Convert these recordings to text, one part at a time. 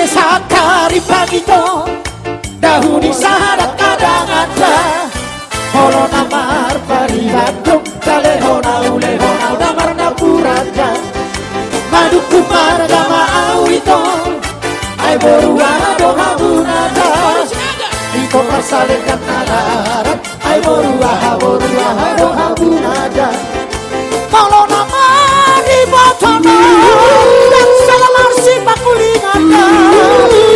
sakari pagito dahuni sahadat kadang ada holo namar paribato kale hona ule hona damar na puraja maduku marga maawito ay borua do habunada ito pasalekan nararat ay borua do habunada holo namar ribatono dan salalar si pakulingada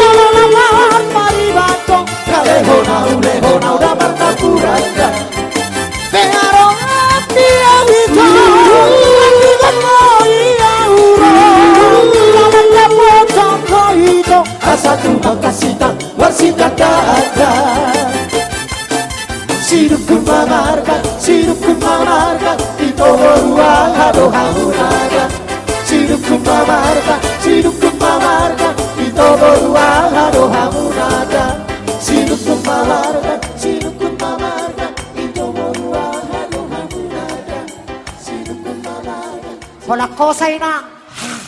holo namar paribato kale hona ule hona damar na puraja Pengaro api awito Akibat moi auro Lamanda potong koito Asatu makasita warsita kaada Sidukku mamarga Ito ruang hado hamuraga Sidukku mamarga Ito ruang hado hamuraga Sidukku mamarga Wala ko sa ina